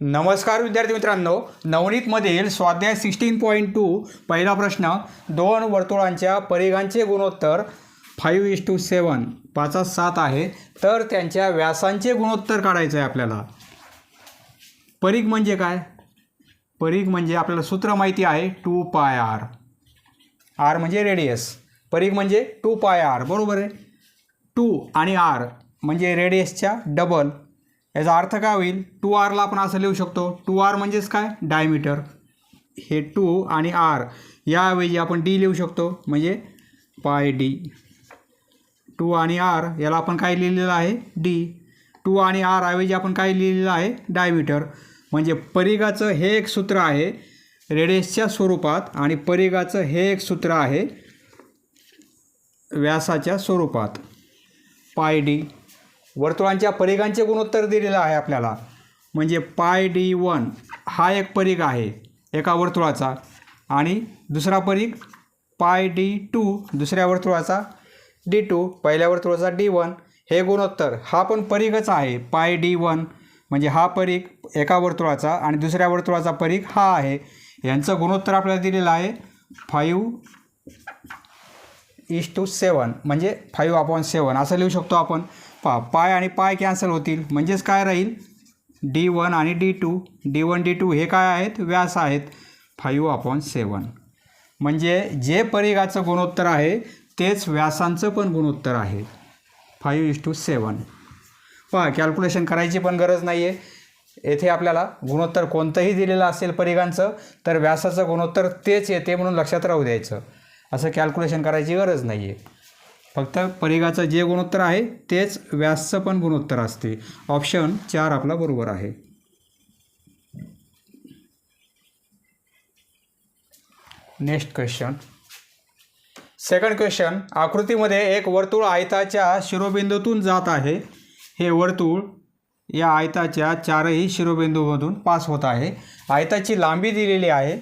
नमस्कार विद्यार्थी मित्रांनो, नवनीतमधील स्वाध्याय 16.2 पहिला प्रश्न, दोन वर्तुळांच्या परिघांचे गुणोत्तर 5:7 5:7 आहे, तर त्यांच्या व्यासांचे गुणोत्तर काढायचे आहे आपल्याला. परिघ म्हणजे काय? परिघ म्हणजे आपल्याला सूत्र माहिती आहे 2πr. r म्हणजे रेडियस, परिघ म्हणजे 2πr, बरोबर आहे. 2 आणि r म्हणजे रेडियसच्या डबल. याचा अर्थ काय होईल? 2r ला आपण असं लिहू शकतो, 2r म्हणजेच काय? डायमीटर. हे 2 आणि r याऐवजी आपण d लिहू शकतो, म्हणजे πd. 2 आणि r याला आपण काय लिहिलेलं आहे? d. 2 आणि r ऐवजी आपण काय लिहिलेलं आहे? डायमीटर. म्हणजे परिघाचं हे एक सूत्र आहे रेडियसच्या स्वरूपात आणि परिघाचं हे एक सूत्र आहे व्यासाच्या स्वरूपात, πd. वर्तुळांच्या परिघांचे गुणोत्तर दिलेलं आहे आपल्याला. म्हणजे πd1 हा एक परिघ आहे एका वर्तुळाचा, आणि दुसरा परिघ πd2 दुसऱ्या वर्तुळाचा, d2 पहिल्या वर्तुळाचा d1. हे गुणोत्तर हा पण परिघच आहे, πd1 म्हणजे हा परिघ एका वर्तुळाचा आणि दुसऱ्या वर्तुळाचा परिघ हा आहे. यांचं गुणोत्तर आपल्याला दिलेलं आहे 5:7 म्हणजे 5/7 असं लिहू शकतो आपण. पाय आणि पाय कॅन्सल होतील, म्हणजेच काय राहील? d1 आणि d2. d1 d2 हे काय आहेत? व्यास आहेत. 5/7 म्हणजे जे परिघाचं गुणोत्तर आहे तेच व्यासांचं पण गुणोत्तर आहे, 5:7. कॅल्क्युलेशन करायची पण गरज नाही आहे. येथे आपल्याला गुणोत्तर कोणतंही दिलेलं असेल परिघांचं तर व्यासाचं गुणोत्तर तेच येते म्हणून लक्षात राहू द्यायचं. असं कॅल्क्युलेशन करायची गरज नाही आहे. फक्त परिघाचं जे गुणोत्तर आहे तेच व्यासचं पण गुणोत्तर असते. ऑप्शन 4 आपला बरोबर आहे. Next question, second question. आकृतीमध्ये एक वर्तुळ आयताच्या शिरोबिंदूतून जात आहे. हे वर्तुळ या आयताच्या चारही शिरोबिंदूमधून पास होत आहे. आयताची लांबी दिलेली आहे.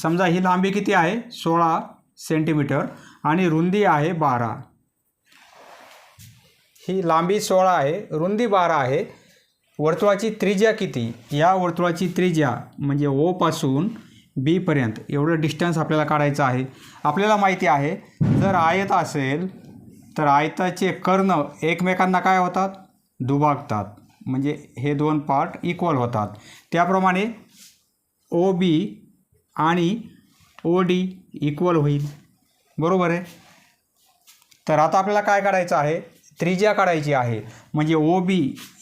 समजा ही लांबी किती आहे? 16 सेंटीमीटर आणि रुंदी आहे 12. ही लांबी 16 आहे, रुंदी 12 आहे. वर्तुळाची त्रिज्या किती? या वर्तुळाची त्रिज्या म्हणजे O पासून B पर्यंत एवढं डिस्टन्स आपल्याला काढायचं आहे. आपल्याला माहिती आहे जर आयत असेल तर आयताचे कर्ण एकमेकांना काय होतात? दुभागतात, म्हणजे हे दोन पार्ट इक्वल होतात. त्याप्रमाणे OB आणि OD इक्वल होईल, बरोबर आहे. तर आता आपल्याला काय काढायचं आहे? त्रिज्या काढायची आहे. म्हणजे OB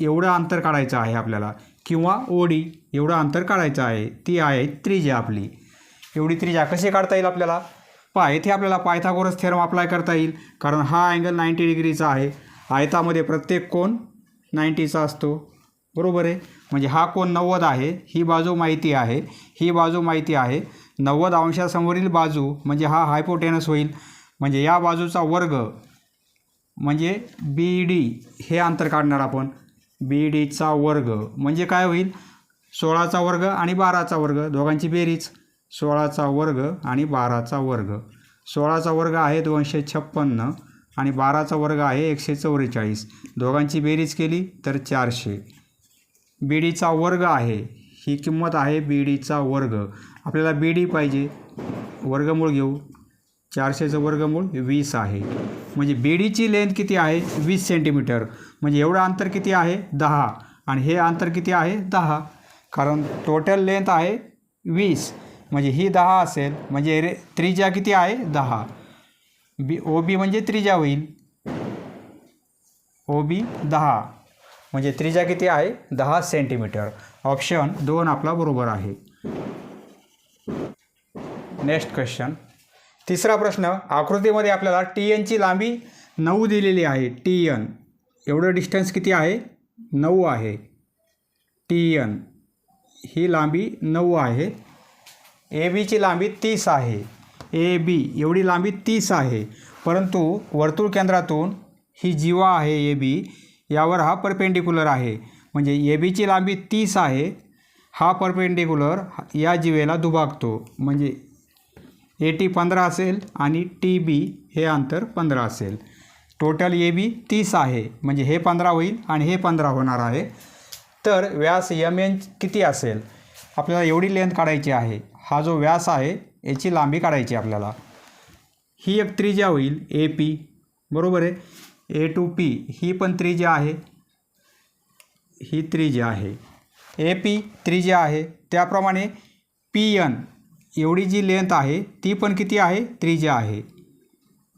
एवढं अंतर काढायचं आहे आपल्याला, किंवा OD एवढं अंतर काढायचं आहे. ती आहे त्रिज्या आपली. एवढी त्रिज्या कशी काढता येईल आपल्याला? इथे आपल्याला पायथागोरस थेरम अप्लाय करता येईल, कारण हा अँगल 90 डिग्रीचा आहे. आयतामध्ये प्रत्येक कोन 90चा असतो, बरोबर आहे. म्हणजे हा कोन 90 आहे. ही बाजू माहिती आहे, ही बाजू माहिती आहे. 90 अंशासमोरील बाजू म्हणजे हा हायपोटेनस होईल. म्हणजे या बाजूचा वर्ग म्हणजे BD हे अंतर काढणार आपण. BDचा वर्ग म्हणजे काय होईल? 16चा वर्ग आणि 12चा वर्ग, दोघांची बेरीज. 16चा वर्ग आणि 12चा वर्ग. 16चा वर्ग आहे 256 आणि 12चा वर्ग आहे 144. दोघांची बेरीज केली तर 400. BDचा वर्ग आहे, ही किंमत आहे BDचा वर्ग. आपल्याला BD पाहिजे, वर्गमूळ घेऊ. 400चं वर्गमूळ 20 आहे. म्हणजे BDची लेंथ किती आहे? 20 सेंटीमीटर. म्हणजे एवढं अंतर किती आहे? 10. आणि हे अंतर किती आहे? 10. कारण टोटल लेंथ आहे 20, म्हणजे ही 10 असेल. म्हणजे त्रिज्या किती आहे? 10. OB म्हणजे त्रिज्या होईल, OB 10. म्हणजे त्रिज्या किती आहे? 10 सेंटीमीटर. ऑप्शन 2 आपला बरोबर आहे. नेक्स्ट क्वेश्चन, तिसरा प्रश्न. आकृतीमध्ये आपल्याला TNची लांबी 9 दिलेली आहे. TN एवढं डिस्टन्स किती आहे? 9 आहे. TN ही लांबी 9 आहे. ABची लांबी 30 आहे. AB एवढी लांबी 30 आहे. परंतु वर्तुळ केंद्रातून ही जीवा आहे AB, यावर हा परपेंडिक्युलर आहे. म्हणजे ABची लांबी 30 आहे. हा परपेंडिक्युलर या जीवेला दुभागतो. म्हणजे AT 15 असेल आणि TB हे अंतर 15 असेल. टोटल AB 30 आहे. म्हणजे हे 15 होईल आणि हे 15 होणार आहे. तर व्यास एम एन किती असेल? आपल्याला एवढी लेंथ काढायची आहे. हा जो व्यास आहे याची लांबी काढायची आपल्याला. ही एक त्रिज्या होईल ए पी, बरोबर आहे. ए टू पी ही पण त्रिज्या आहे, ही त्रिज्या आहे. ए पी त्रिज्या आहे. त्याप्रमाणे पी एन एवढी जी लेंथ आहे ती पण किती आहे? त्रिज्या आहे.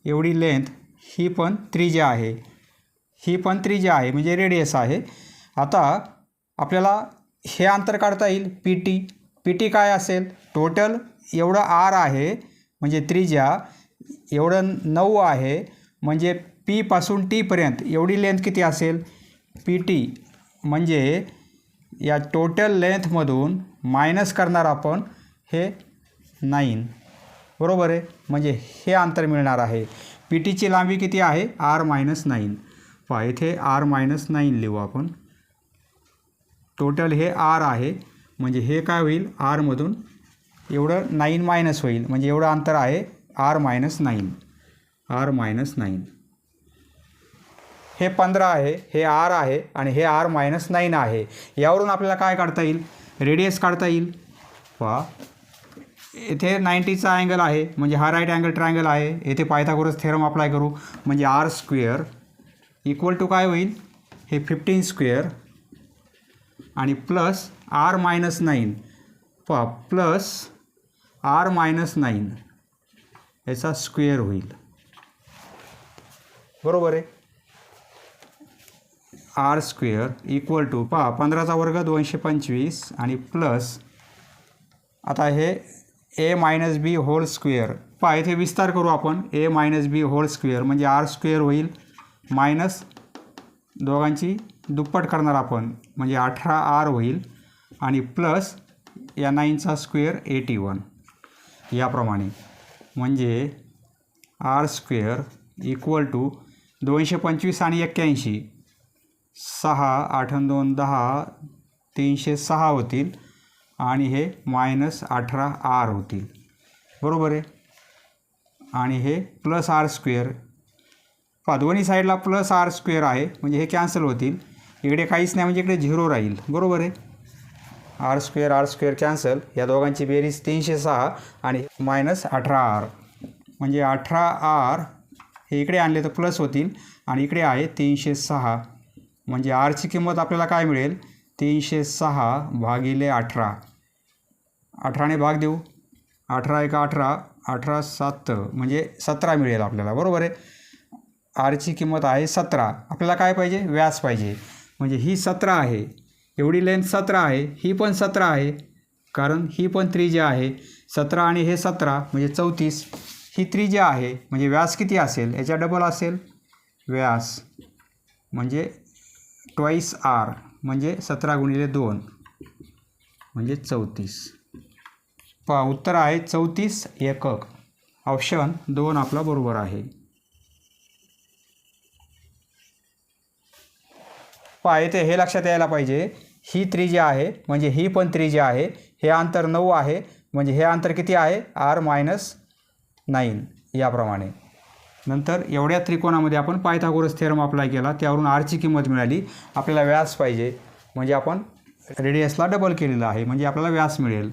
एवढी लेंथ ही पण त्रिज्या आहे, ही पण त्रिज्या आहे म्हणजे रेडियस आहे. आता आपल्याला हे अंतर काढता येईल पी टी. पी टी काय असेल? टोटल एवढं आर आहे म्हणजे त्रिज्या, एवढं 9 आहे म्हणजे पीपासून टीपर्यंत एवढी लेंथ किती असेल? पी टी म्हणजे या टोटल लेंथमधून मायनस करणार आपण हे 9, बरोबर आहे. म्हणजे हे अंतर मिळणार आहे. पी टीची लांबी किती आहे? R-9. पहा इथे R-9 लिहू आपण. टोटल हे आर आहे म्हणजे हे काय होईल? आरमधून एवढं 9 मायनस होईल म्हणजे एवढं अंतर आहे R-9. R-9 हे 15 आहे, हे आर आहे आणि हे R-9 आहे. यावरून आपल्याला काय काढता येईल? रेडियस काढता येईल. पहा इथे 90चा अँगल आहे म्हणजे हा राईट अँगल ट्रायंगल आहे. येथे पायथागोरस थेरम अप्लाय करू म्हणजे आर स्क्वेअर इक्वल टू काय होईल? हे 15 स्क्वेअर आणि प्लस R-9. पहा प्लस R-9 याचा स्क्वेअर होईल, बरोबर आहे. आर स्क्वेअर इक्वल टू पहा 15चा वर्ग 225 आणि प्लस आता हे ए मायनस बी होल स्क्वेअर. पहा इथे विस्तार करू आपण. ए मायनस बी होल स्क्वेअर म्हणजे आर स्क्वेअर होईल मायनस दोघांची दुप्पट करणार आपण म्हणजे 18R होईल आणि प्लस या 9चा स्क्वेअर 81 याप्रमाणे. म्हणजे आर स्क्वेअर इक्वल टू 225 आणि 81 6 8 2 10 306 होतील आणि हे मायनस 18R होतील, बरोबर आहे. आणि हे प्लस आर स्क्वेअर. पहा दोन्ही साईडला प्लस आर स्क्वेअर आहे म्हणजे हे कॅन्सल होतील. इकडे काहीच नाही म्हणजे इकडे 0 राहील, बरोबर आहे. R square cancel. या दोघांची बेरीज 306 आणि मायनस 18R म्हणजे 18R हे इकडे आणले तर प्लस होतील आणि इकडे आहे 306 म्हणजे आरची किंमत आपल्याला काय मिळेल? 306 भागिले 18. 18ने भाग देऊ. 18 1 18, 18 7 म्हणजे 17 मिळेल आपल्याला, बरोबर आहे. आरची किंमत आहे 17. आपल्याला काय पाहिजे? व्यास पाहिजे. म्हणजे ही 17 आहे, एवढी लेंथ 17 आहे, ही पण 17 आहे कारण ही पण त्रिज्या आहे. 17 आणि हे 17 म्हणजे 34. ही त्रिज्या आहे म्हणजे व्यास किती असेल? याच्या डबल असेल व्यास म्हणजे ट्वाईस आर म्हणजे 17 गुणिले 2 म्हणजे 34. पहा उत्तर आहे 34 एकक. ऑप्शन 2 आपला बरोबर आहे. पहा इथे हे लक्षात यायला पाहिजे, ही त्रिज्या आहे म्हणजे ही पण त्रिज्या आहे. हे अंतर 9 आहे म्हणजे हे अंतर किती आहे? R-9 याप्रमाणे. नंतर एवढ्या त्रिकोणामध्ये आपण पायथागोरस थेरम अप्लाय केला, त्यावरून आरची किंमत मिळाली. आपल्याला व्यास पाहिजे म्हणजे आपण रेडियसला डबल केलेलं आहे म्हणजे आपल्याला व्यास मिळेल.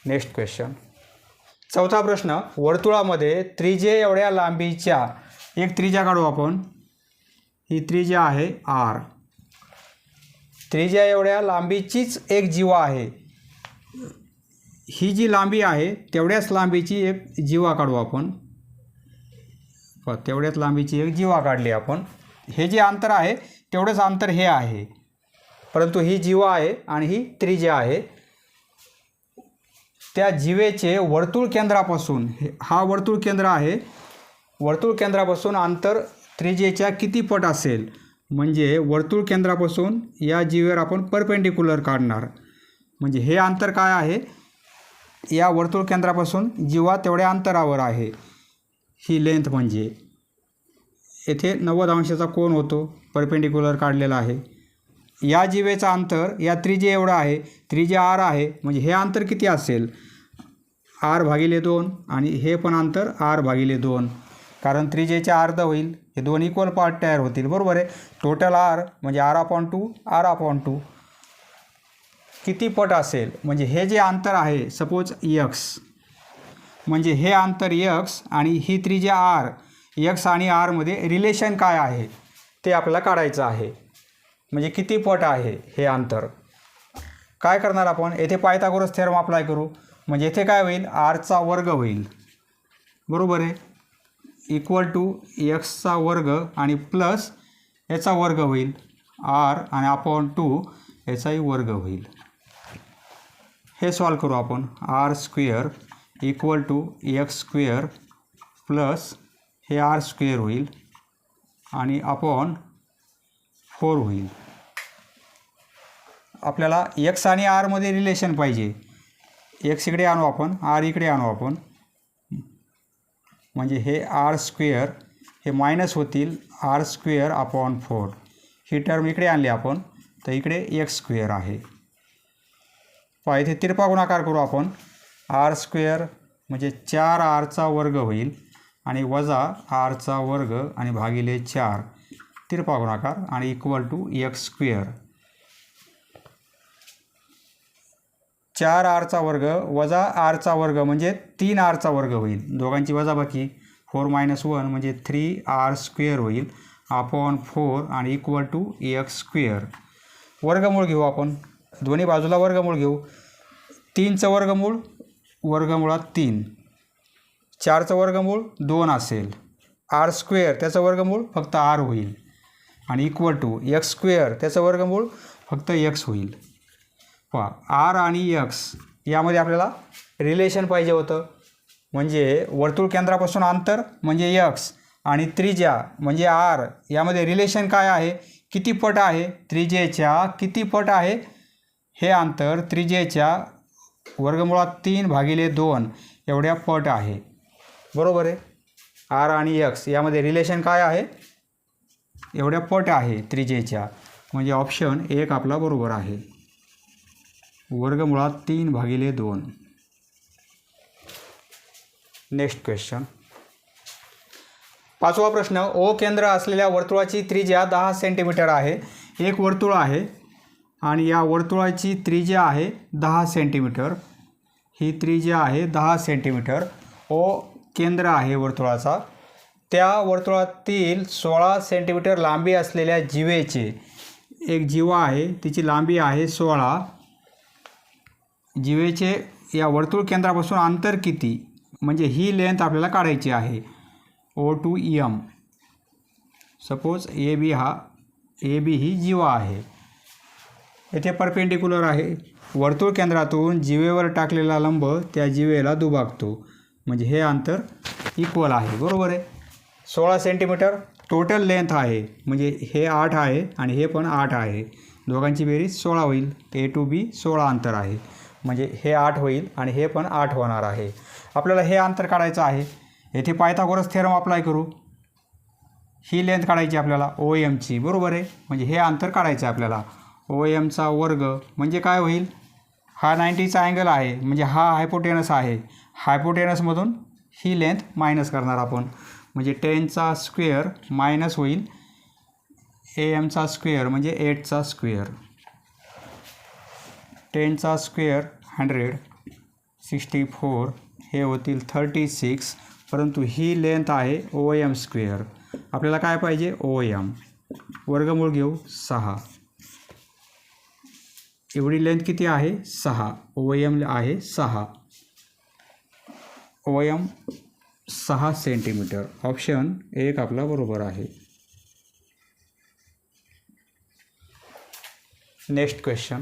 Next question. चौथा प्रश्न. वर्तुळामध्ये त्रिज्ये एवढ्या लांबीच्या एक त्रिज्या काढू आपण. ही त्रिज्या आहे R. त्रिज्या एवढ्या लांबीचीच एक जीवा आहे. ही जी लांबी आहे तेवढ्याच लांबीची एक जीवा काढू आपण. तेवढ्याच लांबीची एक जीवा काढली आपण. हे जे अंतर आहे तेवढंच अंतर हे आहे, परंतु ही जीवा आहे आणि ही त्रिज्या आहे. त्या जीवेचे वर्तुळ केंद्रापासून, हा वर्तुळ केंद्र आहे, वर्तुळ केंद्रापासून अंतर त्रिज्येच्या किती पट असेल? म्हणजे वर्तुळ केंद्रापासून या जीवेवर आपण परपेंडिक्युलर काढणार. म्हणजे हे अंतर काय आहे? या वर्तुळ केंद्रापासून जीवा तेवढ्या अंतरावर आहे. ही लेंथ म्हणजे येथे 90 अंशाचा कोन होतो, परपेंडिक्युलर काढलेला आहे. या जीवेचा अंतर या त्रिज्ये एवढं आहे, त्रिज्या R आहे म्हणजे हे अंतर किती असेल? R/2 आणि हे पण अंतर R/2 कारण त्रिज्येच्या अर्ध होईल. हे दोन इक्वल पार्ट तयार होतील, बरोबर आहे. टोटल आर म्हणजे r/2 किती पट असेल, म्हणजे हे जे अंतर आहे सपोज x, म्हणजे हे अंतर x आणि ही त्रिज्या r, x आणि r मध्ये रिलेशन काय आहे ते आपल्याला काढायचं आहे. म्हणजे किती पट आहे हे अंतर. काय करणार आपण, येथे पायथागोरस थेरम अप्लाय करू. म्हणजे येथे काय होईल, r² होईल, बरोबर आहे, इक्वल टू x² आणि प्लस याचा वर्ग होईल r आणि अपॉन 2 याचाही वर्ग होईल. हे सॉल्व करू आपण. r² equal to x² plus हे r² होईल आणि अपॉन 4 होईल. आपल्याला x आणि r मध्ये रिलेशन पाहिजे. x इकडे आणू आपण, r इकडे आणू आपण. म्हणजे हे r² हे मायनस होतील r² अपॉन 4. ही टर्म इकडे आणली आपण तर इकडे x² आहे. पहा इथे तिरपा गुणाकार करू आपण. r² म्हणजे 4r² होईल आणि वजा r² आणि भागिले 4 तिरपा गुणाकार आणि इक्वल टू x². 4r² वजा r² म्हणजे 3r² होईल. दोघांची वजाबाकी 4 - 1 म्हणजे 3r² होईल अपॉन 4 आणि इक्वल टू x². वर्गमूळ घेऊ आपण, दोन्ही बाजूला वर्गमूळ घेऊ. 3चं वर्गमूळ वर्गमुळात 3, 4चं वर्गमूळ 2 असेल, r² त्याचं वर्गमूळ फक्त r होईल आणि इक्वल टू x² त्याचं वर्गमूळ फक्त x होईल. पहा r आणि x यामध्ये आपल्याला रिलेशन पाहिजे होतं. म्हणजे वर्तुळ केंद्रापासून अंतर म्हणजे x आणि त्रिज्या म्हणजे r यामध्ये रिलेशन काय आहे, किती पट आहे, त्रिज्येच्या किती पट आहे हे अंतर, त्रिज्येच्या वर्गमुळात 3/2 एवढ्या पट आहे, बरोबर आहे. r आणि x यामध्ये रिलेशन काय आहे, एवढ्या पट आहे त्रिज्येच्या. म्हणजे ऑप्शन 1 आपला बरोबर आहे, वर्गमुळात 3/2. नेक्स्ट क्वेश्चन, 5वा प्रश्न. ओ केंद्र असलेल्या वर्तुळाची त्रिज्या 10 सेंटीमीटर आहे. एक वर्तुळ आहे आणि या वर्तुळाची त्रिज्या आहे 10 सेंटीमीटर. ही त्रिज्या आहे 10 सेंटीमीटर. ओ केंद्र आहे वर्तुळाचा. त्या वर्तुळातील 16 सेंटीमीटर लांबी असलेल्या जीवेचे, एक जीवा आहे तिची लांबी आहे 16. जीवेचे या वर्तुळ केंद्रापासून अंतर किती, म्हणजे ही लेंथ आपल्याला काढायची आहे. O to M. Suppose AB ही जीवा आहे. येथे परपेंडिक्युलर आहे. वर्तुळ केंद्रातून जीवेवर टाकलेला लंब त्या जीवेला दुभागतो. म्हणजे हे अंतर इक्वल आहे, बरोबर आहे. 16 सेंटीमीटर टोटल लेंथ आहे. म्हणजे हे 8 आहे आणि हे पण 8 आहे. दोघांची बेरीज 16 होईल. A to B 16 अंतर आहे. म्हणजे हे 8 होईल आणि हे पण 8 होणार आहे. आपल्याला हे अंतर काढायचं आहे. येथे पायथागोरस थेरम अप्लाय करू. ही लेंथ काढायची आपल्याला OMची, बरोबर आहे. म्हणजे हे अंतर काढायचं आहे आपल्याला. OMचा वर्ग म्हणजे काय होईल, हा 90चा अँगल आहे म्हणजे हा हायपोटेनस आहे. हायपोटेनसमधून ही लेंथ मायनस करणार आपण. म्हणजे 10चा स्क्वेअर मायनस होईल AM चा स्क्वेअर म्हणजे 8चा स्क्वेअर. 10चा स्क्वेअर 100, 64 हे होतील 36. परंतु ही लेंथ आहे OM स्क्वेअर. आपल्याला काय पाहिजे, OM. वर्गमूळ घेऊ 6. एवढी लेंथ किती आहे 6. OM आहे 6. OM 6 centimetre. ऑप्शन 1 आपला बरोबर आहे. Next question,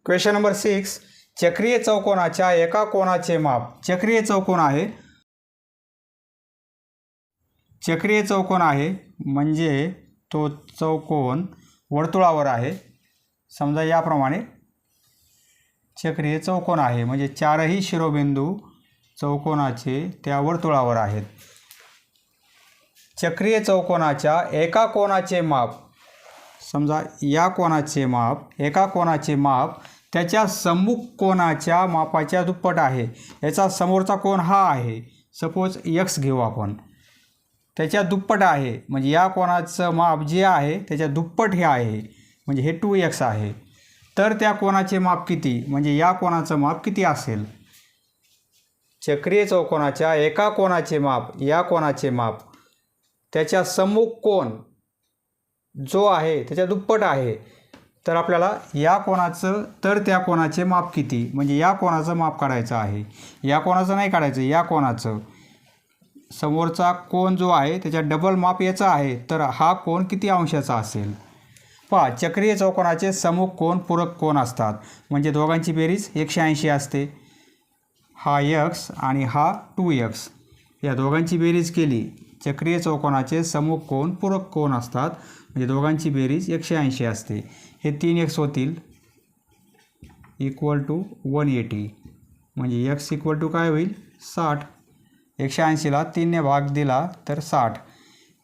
question number 6. चक्रीय चौकोनाच्या एका कोनाचे माप. चक्रीय चौकोन आहे. चक्रीय चौकोन आहे म्हणजे तो चौकोन वर्तुळावर आहे. समजा याप्रमाणे चक्रीय चौकोन आहे म्हणजे 4ही शिरोबिंदू चौकोनाचे त्या वर्तुळावर आहेत. चक्रीय चौकोनाच्या एका कोनाचे माप, समजा या कोनाचे माप, एका कोनाचे माप त्याच्या सम्मुख कोनाच्या मापाच्या दुप्पट आहे. याचा समोरचा कोन हा आहे. सपोज X घेऊ आपण. त्याच्या दुप्पट आहे, म्हणजे या कोनाचं माप जे आहे त्याच्या दुप्पट हे आहे, म्हणजे हे 2x आहे, तर त्या कोनाचे माप किती, म्हणजे या कोनाचं माप किती असेल. चक्रीय चौकोनाच्या एका कोनाचे माप, या कोनाचे माप त्याच्या सम्मुख कोन जो आहे त्याच्या दुप्पट आहे, तर आपल्याला या कोनाचं तर त्या कोनाचे माप किती, म्हणजे या कोनाचं माप काढायचं आहे. या कोनाचं नाही काढायचं, या कोनाचं समोरचा कोन जो आहे त्याच्या डबल माप याचा आहे, तर हा कोन किती अंशाचा असेल. पहा, चक्रीय चौकोनाचे सम्मुख कोन पूरक कोन असतात, म्हणजे दोघांची बेरीज 180 असते. हा x आणि हा 2x, या दोघांची बेरीज केली. चक्रीय चौकोनाचे सम्मुख कोन पूरक कोन असतात, म्हणजे दोघांची बेरीज 180 असते. हे 3x होतील इक्वल टू 180, म्हणजे x इक्वल टू काय होईल 60. 180ला 3ने भाग दिला तर 60,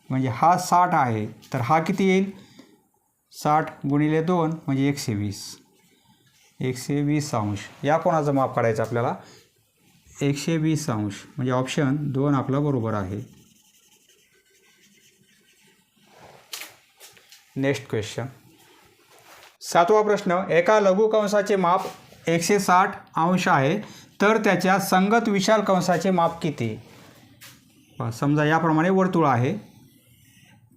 म्हणजे हा 60 आहे, तर हा किती येईल 60 गुणिले 2 म्हणजे 120. 120 अंश या कोणाचं माप काढायचं आपल्याला 120 अंश, म्हणजे ऑप्शन 2 आपला बरोबर आहे. नेक्स्ट क्वेश्चन 7वा प्रश्न. एका लघु कंसाचे माप 160 अंश आहे, तर त्याच्या संगत विशाल कंसाचे माप किती. समजा याप्रमाणे वर्तुळ आहे,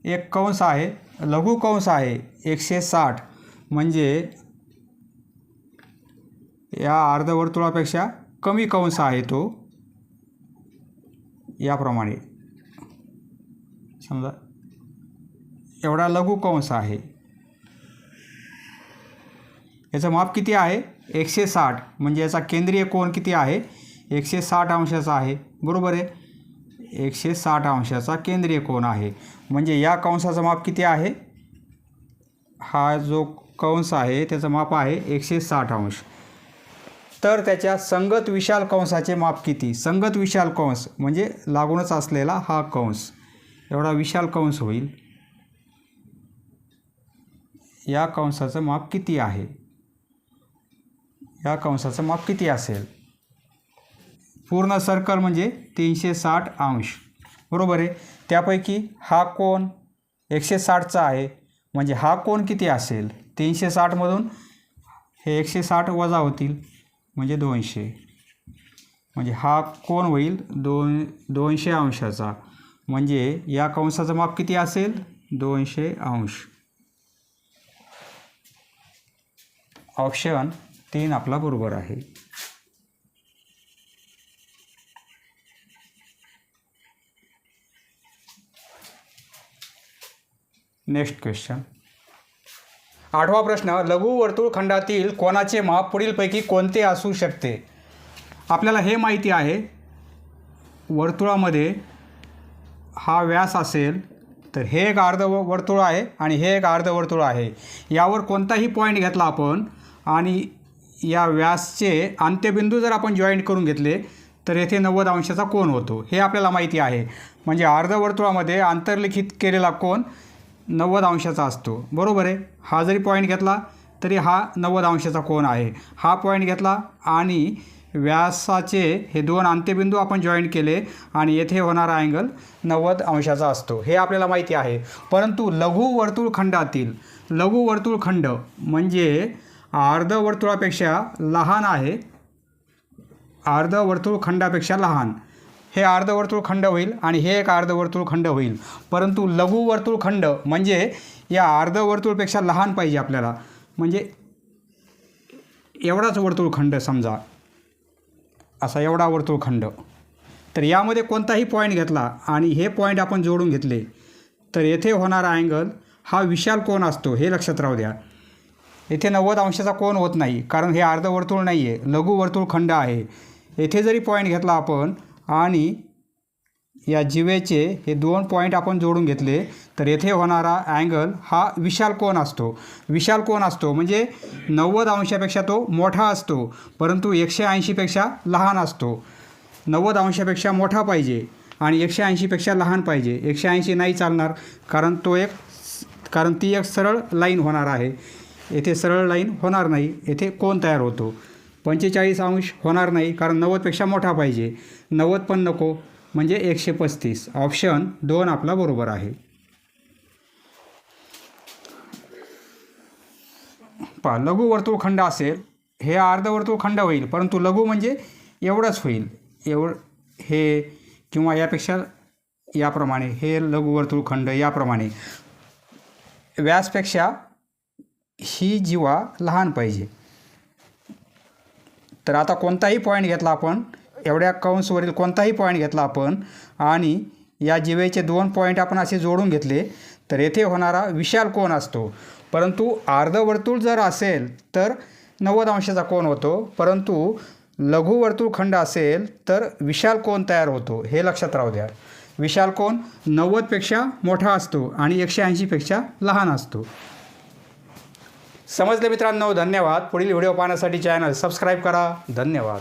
एक कंस आहे, लघु कंस आहे 160, म्हणजे या अर्धवर्तुळापेक्षा कमी कंस आहे तो. याप्रमाणे समजा एवढा लघु कंस आहे, याचं माप किती आहे 160, म्हणजे याचा केंद्रीय कोन किती आहे 160 अंशाचा आहे, बरोबर आहे. 160 अंशाचा केंद्रीय कोन आहे, म्हणजे या कंसाचं माप किती आहे, हा जो कंस आहे त्याचं माप आहे 160 अंश. तर त्याच्या संगत विशाल कंसाचे माप किती. संगत विशाल कंस म्हणजे लागूनच असलेला हा कंस, एवढा विशाल कंस होईल. या कंसाचं माप किती आहे, या कंसाचं माप किती असेल. पूर्ण सर्कल म्हणजे 360 अंश, बरोबर आहे. त्यापैकी हा कोन 160चा आहे, म्हणजे हा कोन किती असेल 360मधून हे 160 वजा होतील, म्हणजे 200, म्हणजे हा कोन होईल 200 अंशाचा, म्हणजे या कंसाचं माप किती असेल 200 अंश. ऑप्शन 3 आपला बरोबर आहे. नेक्स्ट क्वेश्चन 8वा प्रश्न. लघु वर्तुळखंडातील कोनाचे माप पुढीलपैकी कोणते असू शकते. आपल्याला हे माहिती आहे, वर्तुळामध्ये हा व्यास असेल, तर हे एक अर्धवर्तुळ आहे आणि हे एक अर्धवर्तुळ आहे. यावर कोणताही पॉईंट घेतला आपण आणि या व्यासचे अंत्यबिंदू जर आपण जॉईंट करून घेतले, तर येथे 90 अंशाचा कोन होतो, हे आपल्याला माहिती आहे. म्हणजे अर्धवर्तुळामध्ये आंतरलिखित केलेला कोन 90 अंशाचा असतो, बरोबर आहे. हा जरी पॉईंट घेतला तरी हा 90 अंशाचा कोन आहे. हा पॉईंट घेतला आणि व्यासाचे हे 2 अंत्यबिंदू आपण जॉईंट केले आणि येथे होणारा अँगल 90 अंशाचा असतो, हे आपल्याला माहिती आहे. परंतु लघु वर्तुळखंडातील, लघु वर्तुळखंड म्हणजे अर्धवर्तुळापेक्षा लहान आहे, अर्धवर्तुळखंडापेक्षा लहान, हे अर्धवर्तुळखंड होईल आणि हे एक अर्धवर्तुळखंड होईल. परंतु लघु वर्तुळखंड म्हणजे या अर्धवर्तुळपेक्षा लहान पाहिजे आपल्याला, म्हणजे एवढाच वर्तुळखंड समजा, असा एवढा वर्तुळखंड. तर यामध्ये कोणताही पॉईंट घेतला आणि हे पॉईंट आपण जोडून घेतले, तर येथे होणारा अँगल हा विशाल कोन असतो, हे लक्षात राहू द्या. येथे 90 अंशाचा कोन होत नाही, कारण हे अर्धवर्तुळ नाही आहे, लघु वर्तुळखंड आहे. येथे जरी पॉईंट घेतला आपण आणि या जिवेचे हे 2 पॉईंट आपण जोडून घेतले, तर येथे होणारा अँगल हा विशाल कोन असतो. विशाल कोन असतो म्हणजे 90 अंशापेक्षा तो मोठा असतो, परंतु 180पेक्षा लहान असतो. 90 अंशापेक्षा मोठा पाहिजे आणि 180पेक्षा लहान पाहिजे. 180 नाही चालणार, कारण ती एक सरळ लाईन होणार आहे. येथे सरळ लाईन होणार नाही, येथे कोन तयार होतो. 45 अंश होणार नाही, कारण 90पेक्षा मोठा पाहिजे. 90 पण नको, म्हणजे 135. ऑप्शन 2 आपला बरोबर आहे. पहा, लघु वर्तुळखंड असेल, हे अर्धवर्तुळखंड होईल, परंतु लघु म्हणजे एवढंच होईल, हे किंवा यापेक्षा याप्रमाणे, हे लघु वर्तुळखंड याप्रमाणे. व्यासपेक्षा ही जीवा लहान पाहिजे. तर आता कोणताही पॉईंट घेतला आपण, एवढ्या कंसवरील कोणताही पॉईंट घेतला आपण आणि या जीवेचे 2 पॉईंट आपण असे जोडून घेतले तर येथे होणारा विशाल कोन असतो. परंतु अर्धवर्तुळ जर असेल तर 90 अंशाचा कोन होतो, परंतु लघु वर्तुळखंड असेल तर विशाल कोन तयार होतो. हे लक्षात राहू द्या. विशाल कोन 90पेक्षा मोठा असतो आणि 180पेक्षा लहान असतो. समजले मित्रांनो? धन्यवाद. पुढील व्हिडिओ पाहण्यासाठी चॅनल सबस्क्राईब करा. धन्यवाद.